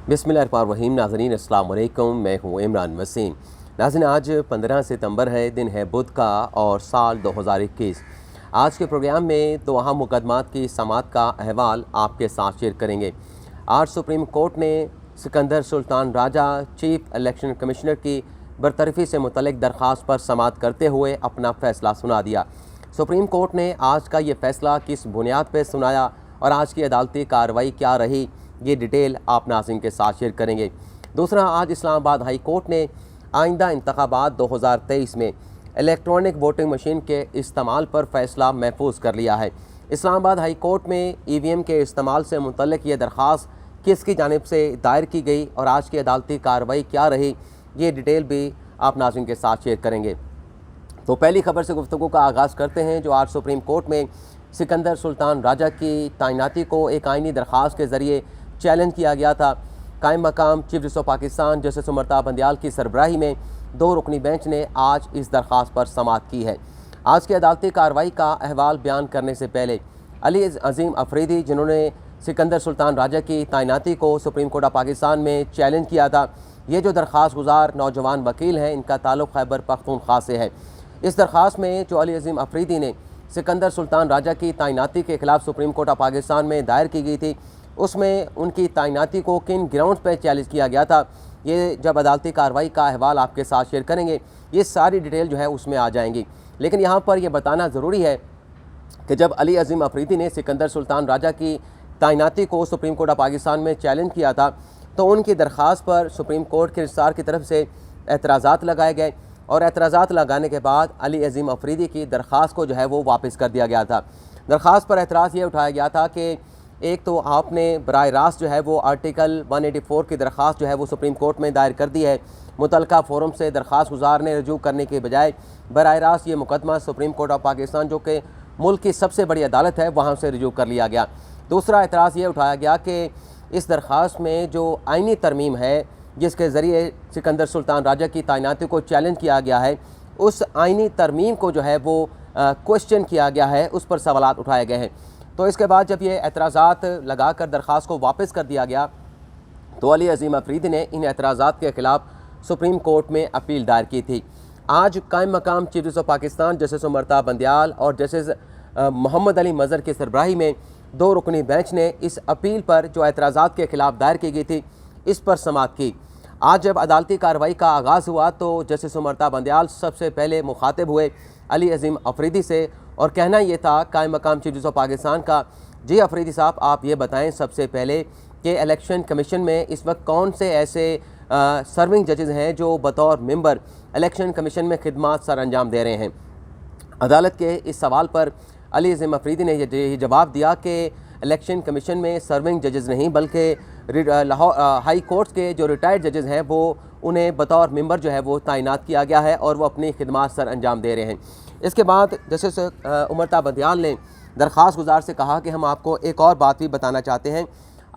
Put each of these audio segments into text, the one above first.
बिस्मिल्लाहिर्रहमानिर्रहीम। नाज़रीन अस्सलाम वालेकुम, मैं हूँ इमरान वसीम। नाज़रीन, आज 15 सितंबर है, दिन है बुध का और साल 2021। आज के प्रोग्राम में दो अहम मुकदमात की समाअत का अहवाल आपके साथ शेयर करेंगे। आज सुप्रीम कोर्ट ने Sikandar Sultan Raja chief election commissioner की बरतरफी से मुतल्लिक दरख्वास्त पर समाअत करते हुए अपना फ़ैसला सुना दिया। सुप्रीम कोर्ट ने आज का ये फ़ैसला किस बुनियाद पर सुनाया और आज की अदालती कार्रवाई क्या रही, ये डिटेल आप नाज़रीन के साथ शेयर करेंगे। दूसरा, आज इस्लामाबाद हाई कोर्ट ने आइंदा इंतखाबात 2023 में इलेक्ट्रॉनिक वोटिंग मशीन के इस्तेमाल पर फ़ैसला महफूज कर लिया है। इस्लामाबाद हाई कोर्ट में EVM के इस्तेमाल से मुतल्लिक ये दरख्वास्त किसकी जानिब से दायर की गई और आज की अदालती कार्रवाई क्या रही, ये डिटेल भी आप नाज़रीन के साथ शेयर करेंगे। तो पहली खबर से गुफ्तगू का आगाज़ करते हैं, जो आज सुप्रीम कोर्ट में सिकंदर सुल्तान राजा की तैनाती को एक आइनी दरख्वास्त के ज़रिए चैलेंज किया गया था। कायम मकाम chief justice of Pakistan justice Umar Bandial की सरबराही में 2 रुकनी बेंच ने आज इस दरख्वास्त पर समाअत की है। आज की अदालती कार्रवाई का अहवाल बयान करने से पहले अली अजीम अफरीदी, जिन्होंने सिकंदर सुल्तान राजा की तैनाती को सुप्रीम कोर्ट ऑफ पाकिस्तान में चैलेंज किया था, ये जो दरख्वास्त गुजार नौजवान वकील हैं, इनका ताल्लुक़ खैबर पख्तूनख्वा से है। इस दरख्वास्त में जो अली अजीम अफरीदी ने सिकंदर सुल्तान राजा की तैनाती के खिलाफ सुप्रीम कोर्ट ऑफ पाकिस्तान में दायर की गई थी, उसमें उनकी तैनाती को किन ग्राउंड पर चैलेंज किया गया था, ये जब अदालती कार्रवाई का अहवाल आपके साथ शेयर करेंगे, ये सारी डिटेल जो है उसमें आ जाएंगी। लेकिन यहाँ पर यह बताना ज़रूरी है कि जब अली अजीम अफरीदी ने सिकंदर सुल्तान राजा की तैनाती को सुप्रीम कोर्ट ऑफ पाकिस्तान में चैलेंज किया था, तो उनकी दरख्वास्त पर सुप्रीम कोर्ट के रजिस्ट्रार की तरफ से एतराज़ात लगाए गए और एतराज़ात लगाने के बाद अली अजीम अफरीदी की दरख्वास्त को जो है वो वापस कर दिया गया था। दरख्वास्त पर एतराज़ ये उठाया गया था कि एक तो आपने बराह रास्त जो है वो आर्टिकल 184 की दरख्वास्त जो है वो सुप्रीम कोर्ट में दायर कर दी है। मुतलका फोरम से दरख्वास्त गुजार ने रजू करने के बजाय बराह रास्त ये मुकदमा सुप्रीम कोर्ट ऑफ पाकिस्तान, जो कि मुल्क की सबसे बड़ी अदालत है, वहाँ से रजू कर लिया गया। दूसरा एतराज़ ये उठाया गया कि इस दरख्वास्त में जो आइनी तरमीम है, जिसके ज़रिए सिकंदर सुल्तान राजा की तैनाती को चैलेंज किया गया है, उस आइनी तरमीम को जो है वो क्वेश्चन किया गया है, उस पर सवालात उठाए गए हैं। तो इसके बाद जब ये एतराज़ात लगा कर दरख्वास्त को वापस कर दिया गया, तो अली अजीम अफरीदी ने इन एतराज़ात के ख़िलाफ़ सुप्रीम कोर्ट में अपील दायर की थी। आज कायम मकाम chief justice of Pakistan justice Umar Bandial और जस्टिस मोहम्मद अली मज़हर की सरबराही में 2 रुकनी बेंच ने इस अपील पर जो एतराज़ात के ख़िलाफ़ दायर की गई थी, इस पर समाअत की। आज जब अदालती कार्रवाई का आगाज़ हुआ तो जस्टिस उमर बंदियाल सबसे पहले मुखातिब हुए अली अजीम अफरीदी से और कहना ये था कायम मकाम चीफ जस्टिस ऑफ पाकिस्तान का, जी अफरीदी साहब, आप ये बताएं सबसे पहले कि इलेक्शन कमीशन में इस वक्त कौन से ऐसे सर्विंग जजेज़ हैं जो बतौर मेंबर इलेक्शन कमीशन में खिदमत सर अंजाम दे रहे हैं। अदालत के इस सवाल पर अली अजीम अफरीदी ने ये जवाब दिया कि इलेक्शन कमीशन में सर्विंग जजेज़ नहीं, बल्कि लाहौर हाई कोर्ट के जो रिटायर्ड जजेज़ हैं वो उन्हें बतौर मेंबर जो है वो तैनात किया गया है और वो अपनी खिदमत सर अंजाम दे रहे हैं। इसके बाद जस्टिस उमर बंदियाल ने दरख्वास्त गुजार से कहा कि हम आपको एक और बात भी बताना चाहते हैं।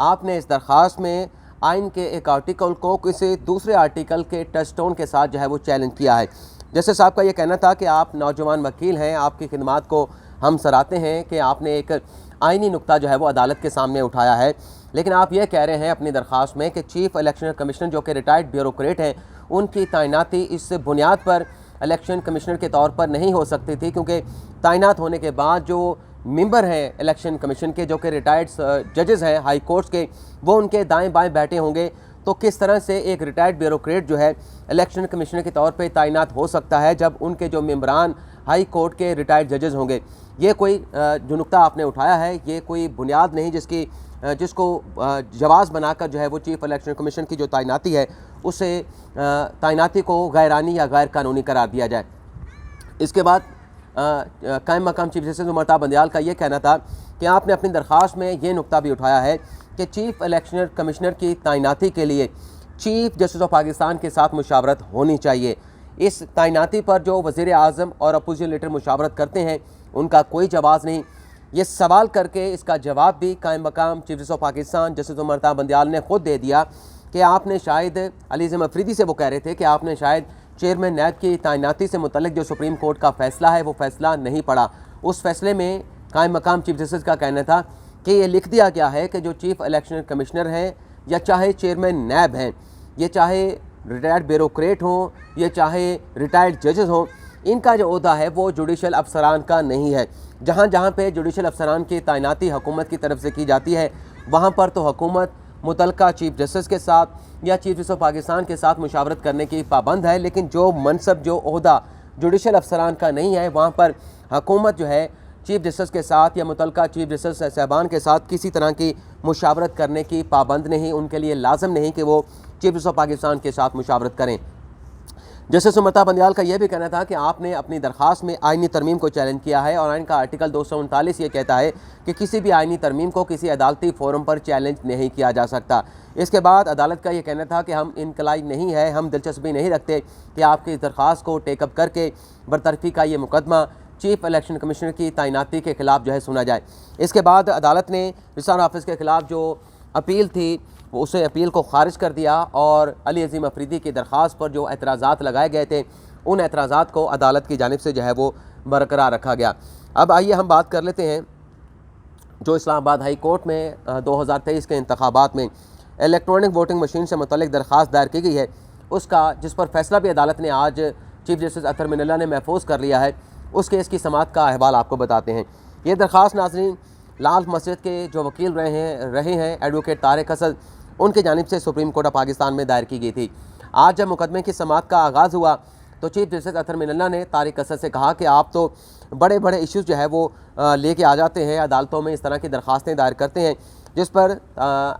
आपने इस दरख्वास्त में आइन के एक आर्टिकल को किसी दूसरे आर्टिकल के टचस्टोन के साथ जो है वो चैलेंज किया है। जस्टिस साहब का ये कहना था कि आप नौजवान वकील हैं, आपकी खिदमत को हम सराहते हैं कि आपने एक आइनी नुक्ता जो है वो अदालत के सामने उठाया है, लेकिन आप ये कह रहे हैं अपनी दरख्वास्त में कि चीफ इलेक्शन कमिश्नर जो कि रिटायर्ड ब्यूरोक्रेट हैं, उनकी तैनाती इस बुनियाद पर इलेक्शन कमिश्नर के तौर पर नहीं हो सकती थी, क्योंकि तैनात होने के बाद जो मेंबर हैं इलेक्शन कमीशन के, जो कि रिटायर्ड जजेज़ हैं हाई कोर्ट्स के, वो उनके दाएं बाएं बैठे होंगे, तो किस तरह से एक रिटायर्ड ब्यूरोक्रेट जो है इलेक्शन कमिश्नर के तौर पे तैनात हो सकता है जब उनके जो मेंबरान हाई कोर्ट के रिटायर्ड जजेज़ होंगे। ये कोई जो नुक्ता आपने उठाया है, ये कोई बुनियाद नहीं जिसको जवाज़ बनाकर जो है वो चीफ इलेक्शन कमीशन की जो तैनाती है, उसे तैनाती को गैरानी या गैर कानूनी करार दिया जाए। इसके बाद कायम मकाम चीफ जस्टिस उमर बंदियाल का ये कहना था कि आपने अपनी दरख्वास्त में ये नुक्ता भी उठाया है कि चीफ इलेक्शन कमिश्नर की तैनाती के लिए चीफ जस्टिस ऑफ पाकिस्तान के साथ मुशावरत होनी चाहिए। इस तैनाती पर जो वज़ीर आज़म और अपोजिशन लीडर मुशावरत करते हैं, उनका कोई जवाब नहीं। ये सवाल करके इसका जवाब भी कायम मकाम chief justice of Pakistan justice Umar Bandial ने ख़ुद दे दिया कि आपने शायद अली अजीम अफरीदी से वो कह रहे थे कि आपने शायद चेयरमैन नैब की तैनाती से मुतल्लिक जो सुप्रीम कोर्ट का फ़ैसला है वो फ़ैसला नहीं पढ़ा। उस फैसले में कायम मकाम चीफ जस्टिस का कहना था कि ये लिख दिया गया है कि जो चीफ इलेक्शन कमिश्नर हैं या चाहे चेयरमैन नैब हैं, ये चाहे रिटायर्ड ब्यूरोक्रेट हों, ये चाहे रिटायर्ड जजेस हों, इनका जो ओहदा है वो जुडिशल अफसरान का नहीं है। जहाँ जहाँ पे जुडिशल अफसरान की तैनाती हुकूमत की तरफ से की जाती है, वहाँ पर तो हुकूमत मुतलका चीफ जस्टिस के साथ या चीफ जस्टिस ऑफ पाकिस्तान के साथ मुशावरत करने की पाबंद है। लेकिन जो मनसब, जो ओहदा जुडिशल अफसरान का नहीं है, वहाँ पर हुकूमत जो है चीफ जस्टिस के साथ या मुतलका चीफ जस्टिस साहबान के साथ किसी तरह की मुशावरत करने की पाबंद नहीं, उनके लिए लाजम नहीं कि वो चीफ जस्टिस ऑफ पाकिस्तान के साथ मुशावरत करें। जस्टिस सुमता बंदयाल का यह भी कहना था कि आपने अपनी दरख्वास्त में आइनी तरमीम को चैलेंज किया है और आइन का आर्टिकल 239 ये कहता है कि किसी भी आइनी तरमीम को किसी अदालती फोरम पर चैलेंज नहीं किया जा सकता। इसके बाद अदालत का ये कहना था कि हम इनकलाई नहीं है, हम दिलचस्पी नहीं रखते कि आपकी दरख्वास्त को टेकअप करके बरतरफी का ये मुकदमा चीफ इलेक्शन कमिश्नर की तैनाती के खिलाफ जो है सुना जाए। इसके बाद अदालत ने रिसार हाफिज़ के खिलाफ जो अपील थी वो उसे अपील को खारिज कर दिया और अली अजीम अफरीदी की दरख्वास्त पर जो एतराज़ात लगाए गए थे, उन एतराज़ात को अदालत की जानिब से जो है वो बरकरार रखा गया। अब आइए हम बात कर लेते हैं जो इस्लामाबाद हाई कोर्ट में 2023 के इंतखाबात में इलेक्ट्रॉनिक वोटिंग मशीन से मुतल्लिक दरख्वास्त दायर की गई है, उसका जिस पर फैसला भी अदालत ने आज चीफ जस्टिस अतर मिनल्ला ने महफूज कर लिया है, उस केस की समाअत का अहवाल आपको बताते हैं। ये दरख्वास्त नाज़रीन लाल मस्जिद के जो वकील रहे हैं एडवोकेट तारिक असद, उनकी जानिब से सुप्रीम कोर्ट ऑफ पाकिस्तान में दायर की गई थी। आज जब मुकदमे की समाअत का आगाज़ हुआ तो चीफ जस्टिस अतर मिनल्ला ने तारिक असद से कहा कि आप तो बड़े बड़े इश्यूज़ जो है वो लेके आ जाते हैं, अदालतों में इस तरह की दरख्वास्तें दायर करते हैं, जिस पर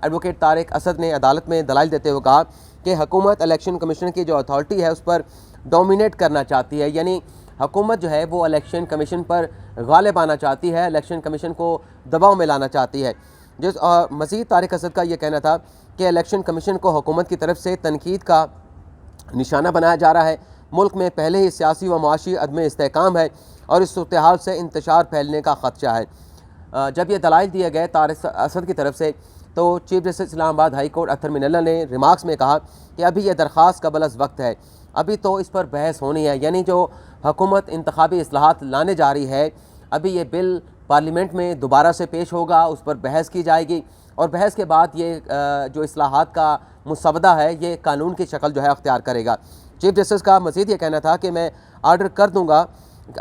एडवोकेट तारिक असद ने अदालत में दलाइल देते हुए कहा कि हुकूमत इलेक्शन कमीशन की जो अथॉरिटी है उस पर डोमिनेट करना चाहती है, यानी हुकूमत जो है वो इलेक्शन कमीशन पर गालिब आना चाहती है, इलेक्शन कमीशन को दबाव में लाना चाहती है। जिस मज़ीद तारिक असद का ये कहना था कि इलेक्शन कमीशन को हुकूमत की तरफ से तनकीद का निशाना बनाया जा रहा है। मुल्क में पहले ही सियासी व मुआशी अदम इस्तेहकाम है और इस सूरत हाल से इंतशार फैलने का ख़दशा है। जब ये दलाइल दिए गए तारिक असद की तरफ से तो chief justice Islamabad high court Athar Minallah ने रिमार्क्स में कहा कि अभी यह दरख्वास्त कबल अज़ वक्त है, अभी तो इस पर बहस होनी है, यानी जो हुकूमत इंतखाबी इस्लाहात लाने जा रही है, अभी ये बिल पार्लियामेंट में दोबारा से पेश होगा, उस पर बहस की जाएगी और बहस के बाद ये जो इस्लाहात का मुसवदा है ये कानून की शक्ल जो है अख्तियार करेगा। चीफ जस्टिस का मज़ीद ये कहना था कि मैं आर्डर कर दूँगा,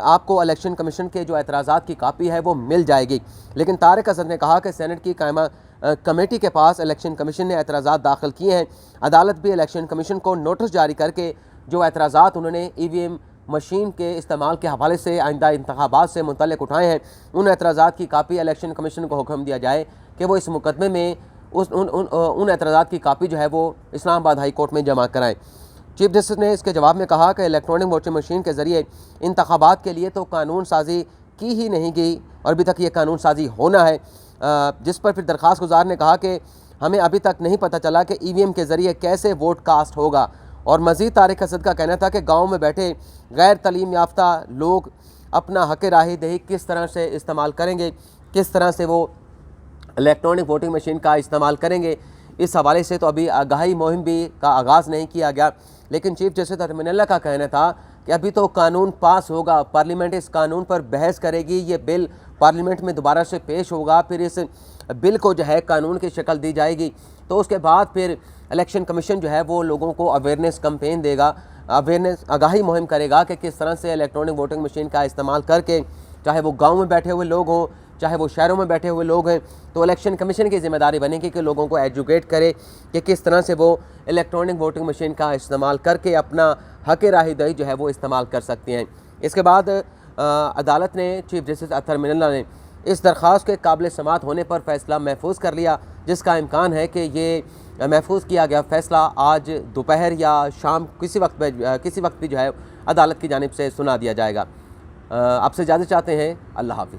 आपको इलेक्शन कमीशन के जो एतराज़ात की कापी है वो मिल जाएगी। लेकिन तारिक असद ने कहा कि सेनेट की कायमा कमेटी के पास इलेक्शन कमीशन ने एतराज़ात दाखिल किए हैं, अदालत भी इलेक्शन कमीशन को नोटिस जारी करके जो एतराज़ात उन्होंने EVM मशीन के इस्तेमाल के हवाले से आइंदा इंतखाबात से मुतल्लिक उठाए हैं, उन एतराज़ात की कापी इलेक्शन कमीशन को हुक्म दिया जाए कि वो इस मुकदमे में उन एतराज़ात की कापी जो है वो इस्लामाबाद हाई कोर्ट में जमा कराएँ। चीफ जस्टिस ने इसके जवाब में कहा कि इलेक्ट्रॉनिक वोटिंग मशीन के ज़रिए इंतखाबात के लिए तो कानून साजी की ही नहीं गई और अभी तक ये कानून साजी होना है, जिस पर फिर दरख्वास्त गुजार ने कहा कि हमें अभी तक नहीं पता चला कि EVM के ज़रिए कैसे वोट कास्ट होगा। और मज़ीद तारिक असद का कहना था कि गाँव में बैठे गैर तलीम याफ्ता लोग अपना हक़ राही दही किस तरह से इस्तेमाल करेंगे, किस तरह से वो इलेक्ट्रॉनिक वोटिंग मशीन का इस्तेमाल करेंगे, इस हवाले से तो अभी आगाही मुहिम भी का आगाज़ नहीं किया गया। लेकिन चीफ जस्टिस अतर मिनल्ला का कहना था कि अभी तो कानून पास होगा, पार्लियामेंट इस कानून पर बहस करेगी, ये बिल पार्लियामेंट में दोबारा से पेश होगा, फिर इस बिल को जो है कानून की शक्ल दी जाएगी, तो उसके बाद फिर इलेक्शन कमीशन जो है वो लोगों को अवेयरनेस कैंपेन देगा, अवेयरनेस आगाही मुहिम करेगा कि किस तरह से इलेक्ट्रॉनिक वोटिंग मशीन का इस्तेमाल करके, चाहे वो गाँव में बैठे हुए लोग हों, चाहे वो शहरों में बैठे हुए लोग हैं, तो इलेक्शन कमीशन की ज़िम्मेदारी बनेगी कि लोगों को एजुकेट करे कि किस तरह से वो इलेक्ट्रॉनिक वोटिंग मशीन का इस्तेमाल करके अपना हक़ राही दही जो है वो इस्तेमाल कर सकती हैं। इसके बाद अदालत ने चीफ जस्टिस अतर मिनल्ला ने इस दरख्वास्त के काबिल समाअत होने पर फ़ैसला महफूज कर लिया, जिसका इम्कान है कि ये महफूज किया गया फ़ैसला आज दोपहर या शाम किसी वक्त भी जो है अदालत की जानिब से सुना दिया जाएगा। आपसे इजाज़त चाहते हैं। अल्लाह हाफ़िज़।